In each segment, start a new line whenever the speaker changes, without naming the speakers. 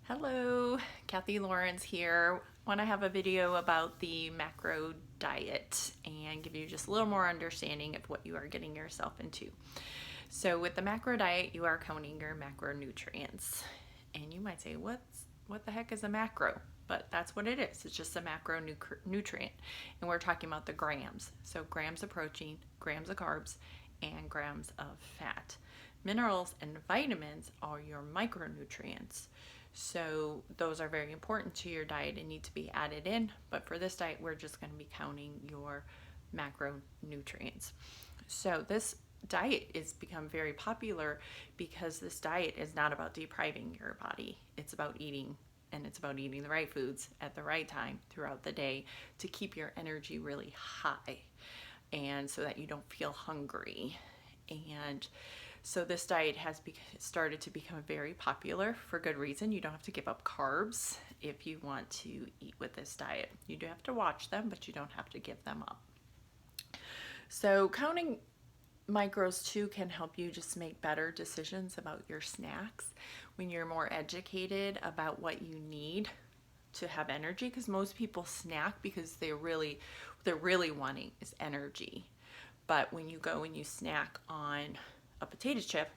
Hello, Kathy Lawrence here. Want to have a video about the macro diet and give you just a little more understanding of what you are getting yourself into. So with the macro diet, you are counting your macronutrients. And you might say, what the heck is a macro? But that's what it is. It's just a macronutrient. And we're talking about the grams. So grams of protein, grams of carbs, and grams of fat. Minerals and vitamins are your micronutrients. So those are very important to your diet and need to be added in. But for this diet, we're just going to be counting your macronutrients. So this diet is become very popular because this diet is not about depriving your body. It's about eating, and it's about eating the right foods at the right time throughout the day to keep your energy really high and so that you don't feel hungry. And so this diet has started to become very popular for good reason. You don't have to give up carbs if you want to eat with this diet. You do have to watch them, but you don't have to give them up. So counting micros too can help you just make better decisions about your snacks when you're more educated about what you need to have energy, because most people snack because they're really wanting is energy. But when you go and you snack on a potato chip,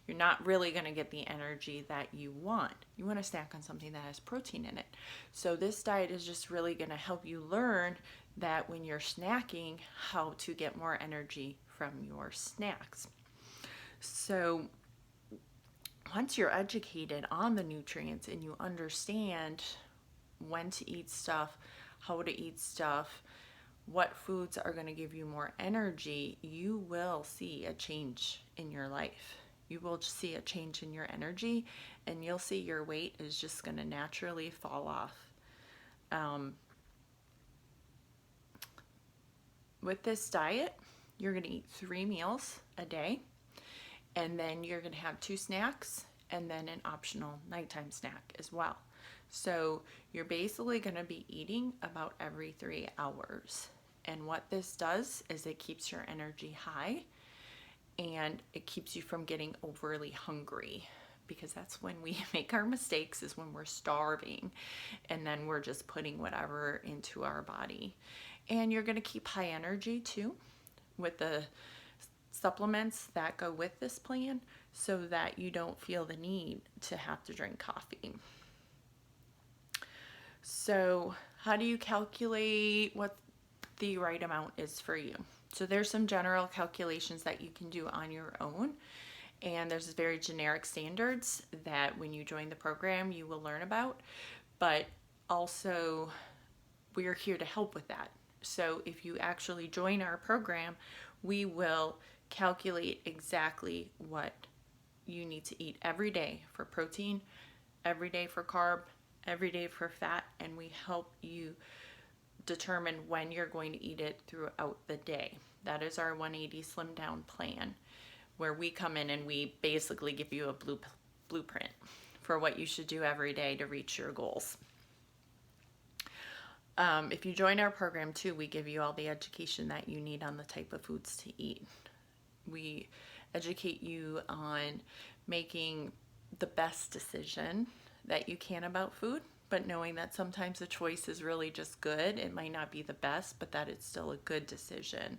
you're not really going to get the energy that you want. You want to snack on something that has protein in it. So this diet is just really going to help you learn that when you're snacking, how to get more energy from your snacks. So once you're educated on the nutrients and you understand when to eat stuff, how to eat stuff, what foods are going to give you more energy, you will see a change in your life. You will see a change in your energy, and you'll see your weight is just going to naturally fall off. With this diet, you're going to eat 3 meals a day, and then you're going to have 2 snacks, and then an optional nighttime snack as well. So you're basically going to be eating about every 3 hours. And what this does is it keeps your energy high and it keeps you from getting overly hungry, because that's when we make our mistakes, is when we're starving and then we're just putting whatever into our body. And you're going to keep high energy too with the supplements that go with this plan, so that you don't feel the need to have to drink coffee. So how do you calculate what the right amount is for you? So there's some general calculations that you can do on your own, and there's very generic standards that when you join the program you will learn about, but also we're here to help with that. So if you actually join our program, we will calculate exactly what you need to eat every day for protein, every day for carb, every day for fat, and we help you determine when you're going to eat it throughout the day. That is our 180 Slim Down plan, where we come in and we basically give you a blueprint for what you should do every day to reach your goals. If you join our program too, we give you all the education that you need on the type of foods to eat. We educate you on making the best decision that you can about food, but knowing that sometimes the choice is really just good. It might not be the best, but that it's still a good decision.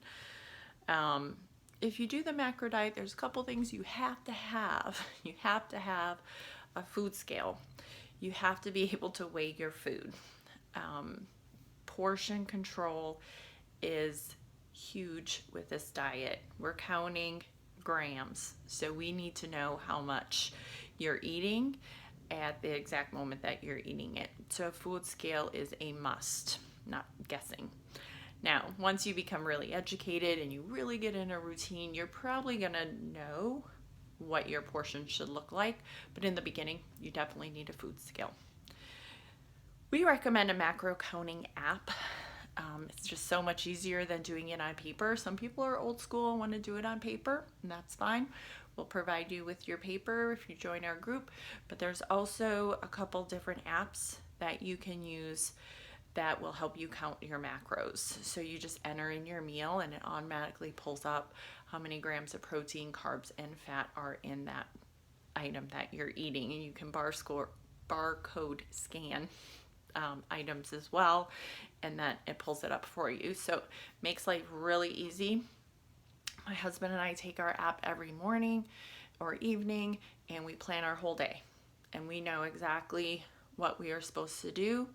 If you do the macro diet, there's a couple things you have to have. You have to have a food scale. You have to be able to weigh your food. Portion control is huge with this diet. We're counting grams, so we need to know how much you're eating at the exact moment that you're eating it. So a food scale is a must, not guessing. Now, once you become really educated and you really get in a routine, you're probably gonna know what your portion should look like, but in the beginning, you definitely need a food scale. We recommend a macro counting app. It's just so much easier than doing it on paper. Some people are old school and want to do it on paper, and that's fine. We'll provide you with your paper if you join our group, but there's also a couple different apps that you can use that will help you count your macros. So you just enter in your meal and it automatically pulls up how many grams of protein, carbs, and fat are in that item that you're eating, and you can bar barcode scan items as well, and then it pulls it up for you. So it makes life really easy. My husband and I take our app every morning or evening, and we plan our whole day, and we know exactly what we are supposed to do.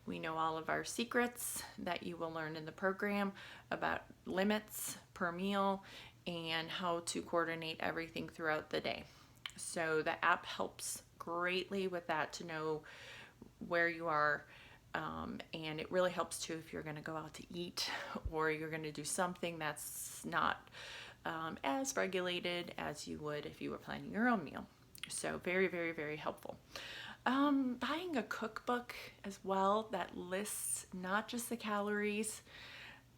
We know all of our secrets that you will learn in the program about limits per meal and how to coordinate everything throughout the day. So the app helps greatly with that, to know where you are. And it really helps too if you're going to go out to eat, or you're going to do something that's not as regulated as you would if you were planning your own meal. So very, very, very helpful. Buying a cookbook as well that lists not just the calories,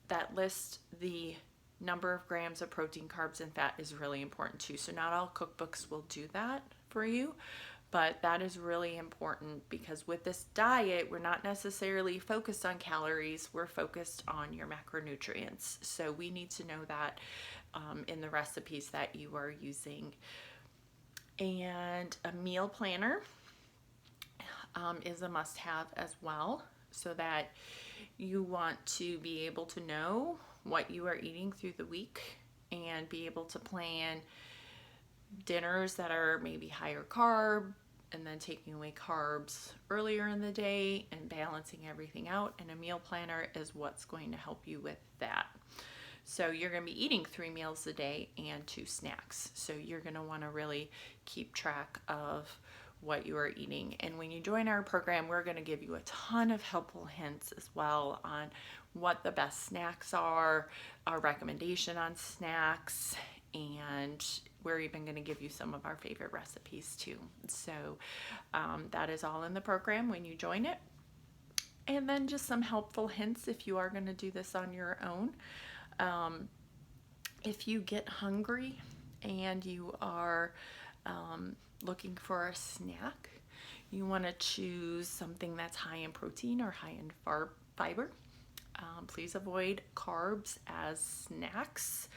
that lists the number of grams of protein, carbs, and fat is really important too. So not all cookbooks will do that for you, but that is really important, because with this diet, we're not necessarily focused on calories, we're focused on your macronutrients. So we need to know that in the recipes that you are using. And a meal planner is a must-have as well, so that you want to be able to know what you are eating through the week and be able to plan dinners that are maybe higher carb, and then taking away carbs earlier in the day and balancing everything out. And a meal planner is what's going to help you with that. So you're going to be eating 3 meals a day and 2 snacks. So you're going to want to really keep track of what you are eating. And when you join our program, we're going to give you a ton of helpful hints as well on what the best snacks are, our recommendation on snacks, and we're even going to give you some of our favorite recipes too. So that is all in the program when you join it. And then just some helpful hints if you are going to do this on your own. If you get hungry and you are looking for a snack, you want to choose something that's high in protein or high in fiber. Please avoid carbs as snacks.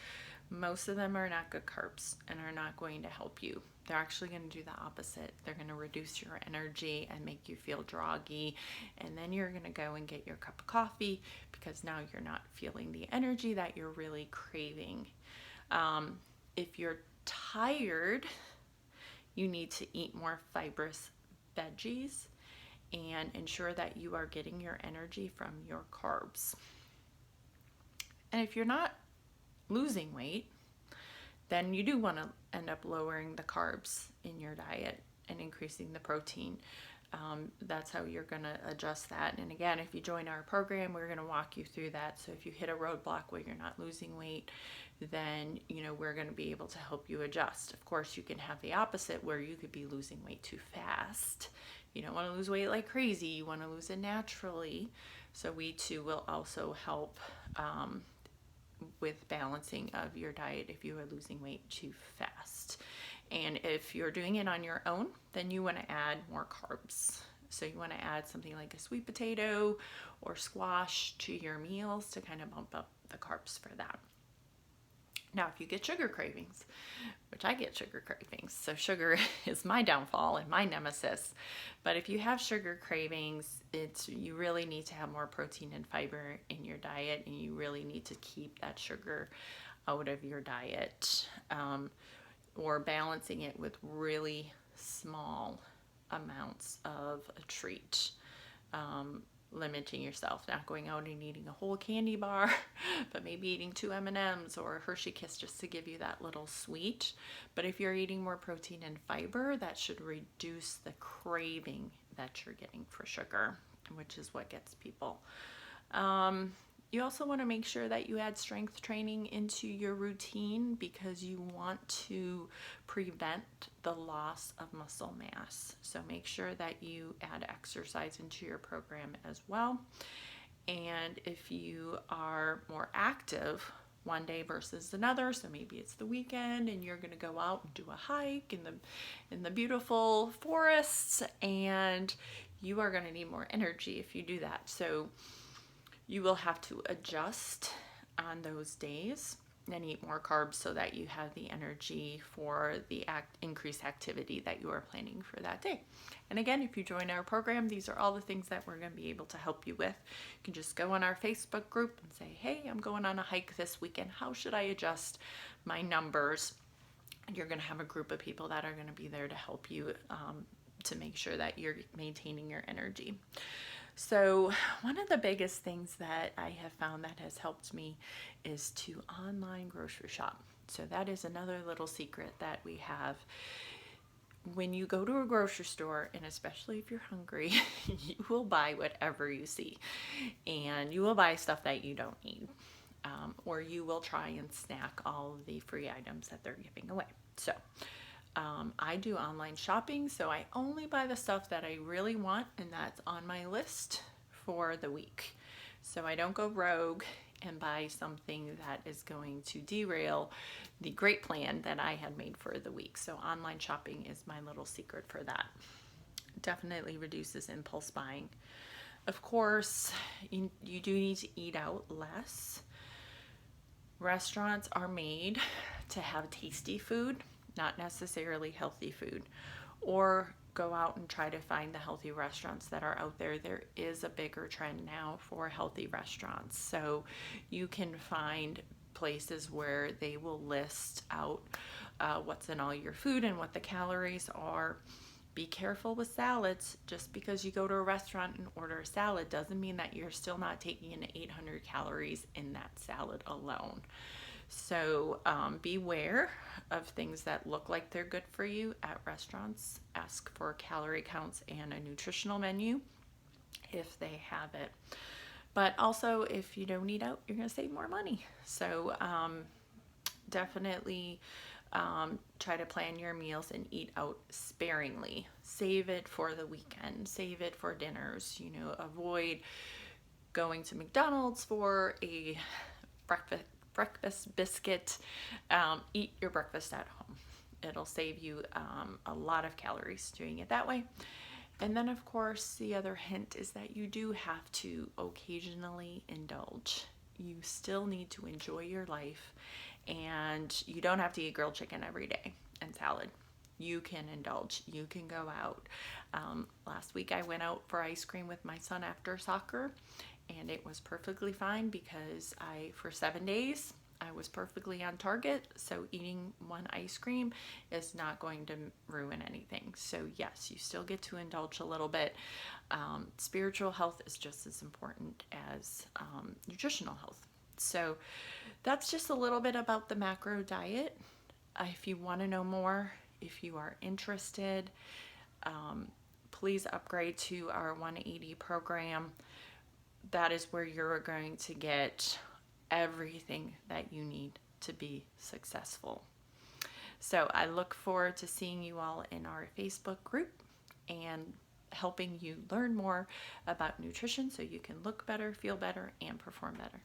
Most of them are not good carbs and are not going to help you. They're actually going to do the opposite. They're going to reduce your energy and make you feel groggy, and then you're going to go and get your cup of coffee, because now you're not feeling the energy that you're really craving. If you're tired, you need to eat more fibrous veggies and ensure that you are getting your energy from your carbs. And if you're not losing weight, then you do want to end up lowering the carbs in your diet and increasing the protein. That's how you're going to adjust that. And again, if you join our program, we're going to walk you through that. So if you hit a roadblock where you're not losing weight, then we're going to be able to help you adjust. Of course, you can have the opposite, where you could be losing weight too fast. You don't want to lose weight like crazy. You want to lose it naturally. So we too will also help with balancing of your diet if you are losing weight too fast. And if you're doing it on your own, then you want to add more carbs. So you want to add something like a sweet potato or squash to your meals to kind of bump up the carbs for that. Now, if you get sugar cravings, which I get sugar cravings, so sugar is my downfall and my nemesis. But if you have sugar cravings, you really need to have more protein and fiber in your diet, and you really need to keep that sugar out of your diet, or balancing it with really small amounts of a treat. Limiting yourself, not going out and eating a whole candy bar, but maybe eating 2 M&Ms or a Hershey Kiss just to give you that little sweet. But if you're eating more protein and fiber, that should reduce the craving that you're getting for sugar, which is what gets people. You also want to make sure that you add strength training into your routine, because you want to prevent the loss of muscle mass. So make sure that you add exercise into your program as well. And if you are more active one day versus another, so maybe it's the weekend and you're going to go out and do a hike in the beautiful forests, and you are going to need more energy if you do that. So you will have to adjust on those days. and eat more carbs so that you have the energy for the increased activity that you are planning for that day. And again, if you join our program, these are all the things that we're going to be able to help you with. You can just go on our Facebook group and say, hey, I'm going on a hike this weekend. How should I adjust my numbers? And you're going to have a group of people that are going to be there to help you to make sure that you're maintaining your energy. So one of the biggest things that I have found that has helped me is to online grocery shop. So that is another little secret that we have. When you go to a grocery store, and especially if you're hungry, you will buy whatever you see. And you will buy stuff that you don't need. Or you will try and snack all of the free items that they're giving away. So I do online shopping, so I only buy the stuff that I really want and that's on my list for the week. So I don't go rogue and buy something that is going to derail the great plan that I had made for the week. So online shopping is my little secret for that. Definitely reduces impulse buying. Of course, you do need to eat out less. Restaurants are made to have tasty food, not necessarily healthy food. Or go out and try to find the healthy restaurants that are out there. There is a bigger trend now for healthy restaurants. So you can find places where they will list out what's in all your food and what the calories are. Be careful with salads. Just because you go to a restaurant and order a salad doesn't mean that you're still not taking in 800 calories in that salad alone. So beware of things that look like they're good for you at restaurants. Ask for calorie counts and a nutritional menu if they have it. But also, if you don't eat out, you're going to save more money. So definitely try to plan your meals and eat out sparingly. Save it for the weekend. Save it for dinners. Avoid going to McDonald's for a breakfast biscuit. Eat your breakfast at home. It'll save you a lot of calories doing it that way. And then, of course, the other hint is that you do have to occasionally indulge. You still need to enjoy your life, and you don't have to eat grilled chicken every day and salad. You can indulge. You can go out. Last week I went out for ice cream with my son after soccer, and it was perfectly fine because for 7 days, I was perfectly on target. So eating one ice cream is not going to ruin anything. So yes, you still get to indulge a little bit. Spiritual health is just as important as nutritional health. So that's just a little bit about the macro diet. If you want to know more, if you are interested, please upgrade to our 180 program. That is where you're going to get everything that you need to be successful. So I look forward to seeing you all in our Facebook group and helping you learn more about nutrition so you can look better, feel better, and perform better.